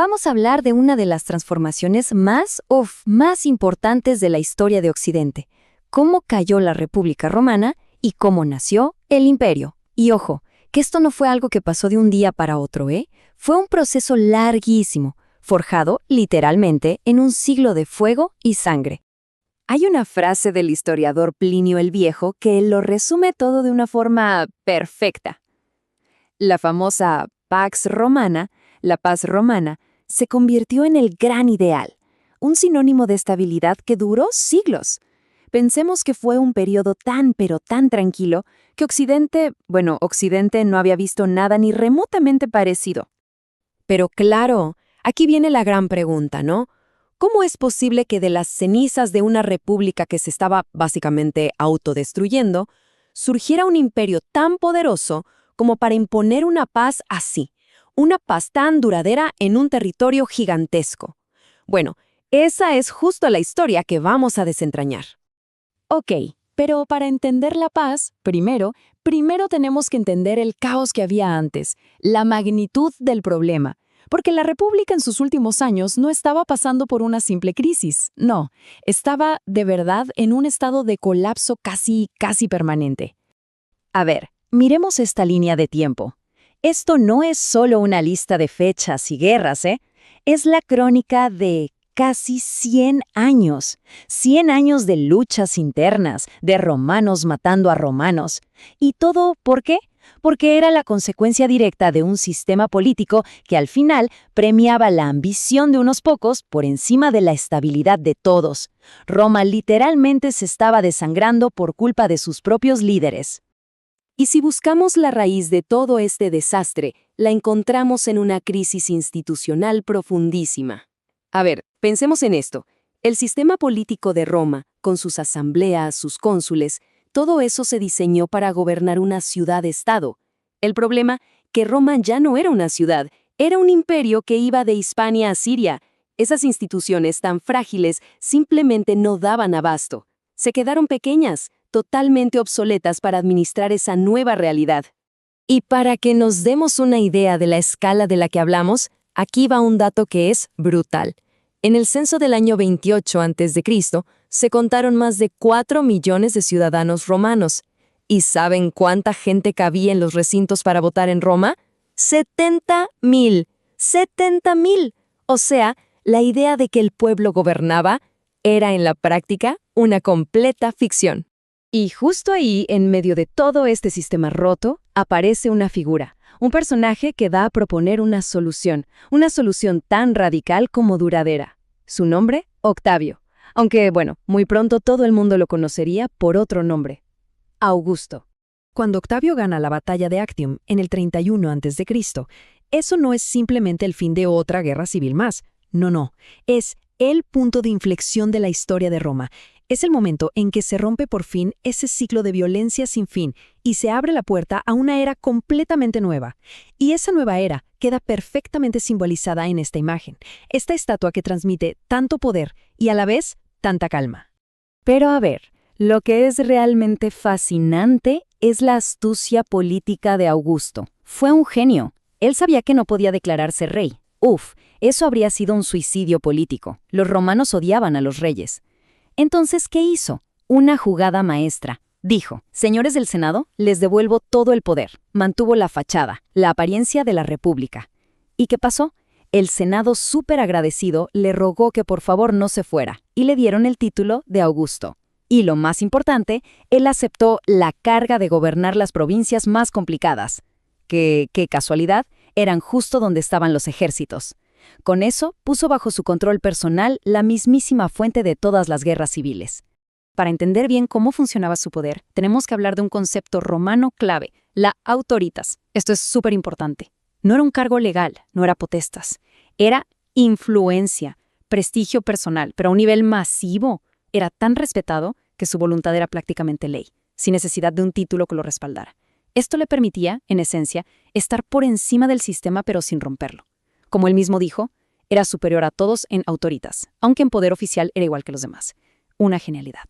vamos a hablar de una de las transformaciones más importantes de la historia de Occidente. Cómo cayó la República Romana y cómo nació el Imperio. Y ojo, que esto no fue algo que pasó de un día para otro, ¿eh? Fue un proceso larguísimo, forjado, literalmente, en un siglo de fuego y sangre. Hay una frase del historiador Plinio el Viejo que lo resume todo de una forma perfecta. La famosa Pax Romana, la paz romana, se convirtió en el gran ideal, un sinónimo de estabilidad que duró siglos. Pensemos que fue un periodo pero tan tranquilo, que Occidente no había visto nada ni remotamente parecido. Pero claro, aquí viene la gran pregunta, ¿no? ¿Cómo es posible que de las cenizas de una república que se estaba básicamente autodestruyendo, surgiera un imperio tan poderoso como para imponer una paz así, una paz tan duradera en un territorio gigantesco? Bueno, esa es justo la historia que vamos a desentrañar. Ok, pero para entender la paz, primero tenemos que entender el caos que había antes, la magnitud del problema. Porque la República en sus últimos años no estaba pasando por una simple crisis, no, estaba de verdad en un estado de colapso casi permanente. A ver, miremos esta línea de tiempo. Esto no es solo una lista de fechas y guerras, ¿eh? Es la crónica de casi 100 años. 100 años de luchas internas, de romanos matando a romanos. ¿Y todo por qué? Porque era la consecuencia directa de un sistema político que al final premiaba la ambición de unos pocos por encima de la estabilidad de todos. Roma literalmente se estaba desangrando por culpa de sus propios líderes. Y si buscamos la raíz de todo este desastre, la encontramos en una crisis institucional profundísima. A ver, pensemos en esto. El sistema político de Roma, con sus asambleas, sus cónsules, todo eso se diseñó para gobernar una ciudad-estado. El problema, que Roma ya no era una ciudad, era un imperio que iba de Hispania a Siria. Esas instituciones tan frágiles simplemente no daban abasto. Se quedaron pequeñas, totalmente obsoletas para administrar esa nueva realidad. Y para que nos demos una idea de la escala de la que hablamos, aquí va un dato que es brutal. En el censo del año 28 a.C., se contaron más de 4 millones de ciudadanos romanos. ¿Y saben cuánta gente cabía en los recintos para votar en Roma? 70,000. ¡70,000! O sea, la idea de que el pueblo gobernaba era en la práctica una completa ficción. Y justo ahí, en medio de todo este sistema roto, aparece una figura, un personaje que va a proponer una solución tan radical como duradera. Su nombre, Octavio. Aunque, muy pronto todo el mundo lo conocería por otro nombre: Augusto. Cuando Octavio gana la batalla de Actium en el 31 a.C., eso no es simplemente el fin de otra guerra civil más. No, es el punto de inflexión de la historia de Roma. Es el momento en que se rompe por fin ese ciclo de violencia sin fin y se abre la puerta a una era completamente nueva. Y esa nueva era queda perfectamente simbolizada en esta imagen, esta estatua que transmite tanto poder y a la vez tanta calma. Pero a ver, lo que es realmente fascinante es la astucia política de Augusto. Fue un genio. Él sabía que no podía declararse rey. Eso habría sido un suicidio político. Los romanos odiaban a los reyes. Entonces, ¿qué hizo? Una jugada maestra. Dijo: señores del Senado, les devuelvo todo el poder. Mantuvo la fachada, la apariencia de la república. ¿Y qué pasó? El Senado, súper agradecido, le rogó que por favor no se fuera, y le dieron el título de Augusto. Y lo más importante, él aceptó la carga de gobernar las provincias más complicadas, que, qué casualidad, eran justo donde estaban los ejércitos. Con eso, puso bajo su control personal la mismísima fuente de todas las guerras civiles. Para entender bien cómo funcionaba su poder, tenemos que hablar de un concepto romano clave: la autoritas. Esto es súper importante. No era un cargo legal, no era potestas. Era influencia, prestigio personal, pero a un nivel masivo. Era tan respetado que su voluntad era prácticamente ley, sin necesidad de un título que lo respaldara. Esto le permitía, en esencia, estar por encima del sistema pero sin romperlo. Como él mismo dijo, era superior a todos en autoritas, aunque en poder oficial era igual que los demás. Una genialidad.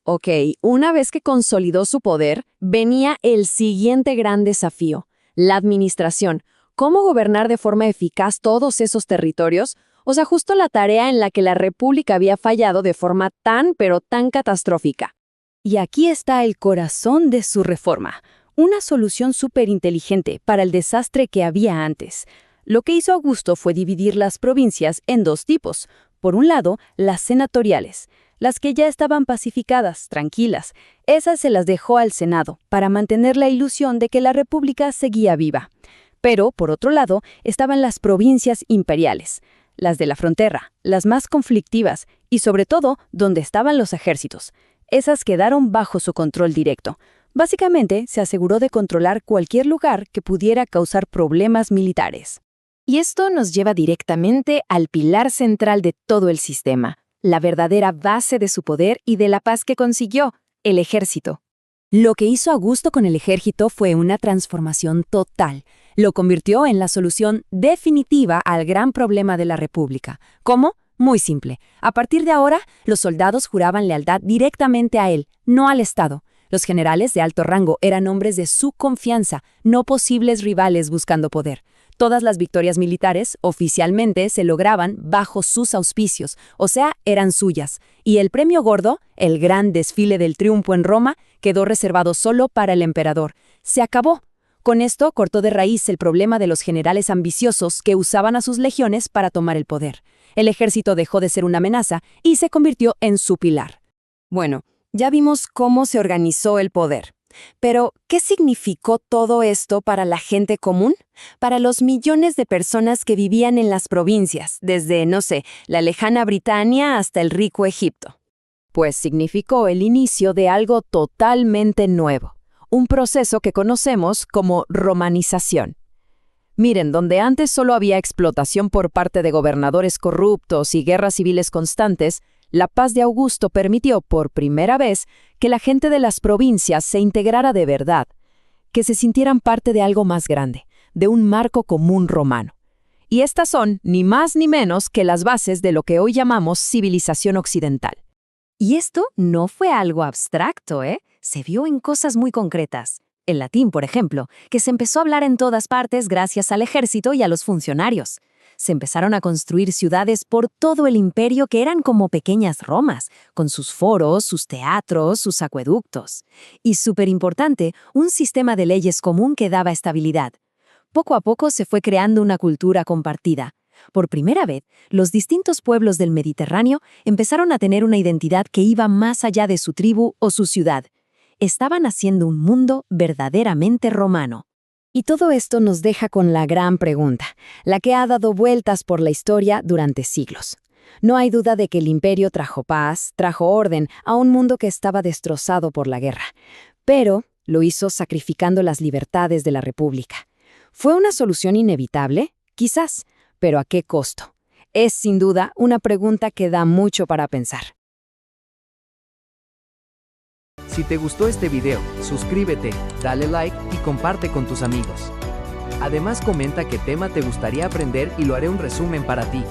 Ok, una vez que consolidó su poder, venía el siguiente gran desafío: la administración. ¿Cómo gobernar de forma eficaz todos esos territorios? O sea, justo la tarea en la que la República había fallado de forma pero tan catastrófica. Y aquí está el corazón de su reforma, una solución súper inteligente para el desastre que había antes. Lo que hizo Augusto fue dividir las provincias en dos tipos. Por un lado, las senatoriales, las que ya estaban pacificadas, tranquilas. Esas se las dejó al Senado, para mantener la ilusión de que la República seguía viva. Pero, por otro lado, estaban las provincias imperiales, las de la frontera, las más conflictivas y, sobre todo, donde estaban los ejércitos. Esas quedaron bajo su control directo. Básicamente, se aseguró de controlar cualquier lugar que pudiera causar problemas militares. Y esto nos lleva directamente al pilar central de todo el sistema, la verdadera base de su poder y de la paz que consiguió, el ejército. Lo que hizo Augusto con el ejército fue una transformación total. Lo convirtió en la solución definitiva al gran problema de la República. ¿Cómo? Muy simple. A partir de ahora, los soldados juraban lealtad directamente a él, no al Estado. Los generales de alto rango eran hombres de su confianza, no posibles rivales buscando poder. Todas las victorias militares, oficialmente, se lograban bajo sus auspicios, o sea, eran suyas. Y el premio gordo, el gran desfile del triunfo en Roma, quedó reservado solo para el emperador. Se acabó. Con esto cortó de raíz el problema de los generales ambiciosos que usaban a sus legiones para tomar el poder. El ejército dejó de ser una amenaza y se convirtió en su pilar. Bueno, ya vimos cómo se organizó el poder. Pero, ¿qué significó todo esto para la gente común? Para los millones de personas que vivían en las provincias, desde, no sé, la lejana Britania hasta el rico Egipto. Pues significó el inicio de algo totalmente nuevo, un proceso que conocemos como romanización. Miren, donde antes solo había explotación por parte de gobernadores corruptos y guerras civiles constantes, la paz de Augusto permitió por primera vez que la gente de las provincias se integrara de verdad, que se sintieran parte de algo más grande, de un marco común romano. Y estas son, ni más ni menos, que las bases de lo que hoy llamamos civilización occidental. Y esto no fue algo abstracto, ¿eh? Se vio en cosas muy concretas. El latín, por ejemplo, que se empezó a hablar en todas partes gracias al ejército y a los funcionarios. Se empezaron a construir ciudades por todo el imperio que eran como pequeñas Romas, con sus foros, sus teatros, sus acueductos. Y súper importante, un sistema de leyes común que daba estabilidad. Poco a poco se fue creando una cultura compartida. Por primera vez, los distintos pueblos del Mediterráneo empezaron a tener una identidad que iba más allá de su tribu o su ciudad. Estaban haciendo un mundo verdaderamente romano. Y todo esto nos deja con la gran pregunta, la que ha dado vueltas por la historia durante siglos. No hay duda de que el imperio trajo paz, trajo orden a un mundo que estaba destrozado por la guerra. Pero lo hizo sacrificando las libertades de la República. ¿Fue una solución inevitable? Quizás, pero ¿a qué costo? Es sin duda una pregunta que da mucho para pensar. Si te gustó este video, suscríbete, dale like y comparte con tus amigos. Además, comenta qué tema te gustaría aprender y lo haré un resumen para ti.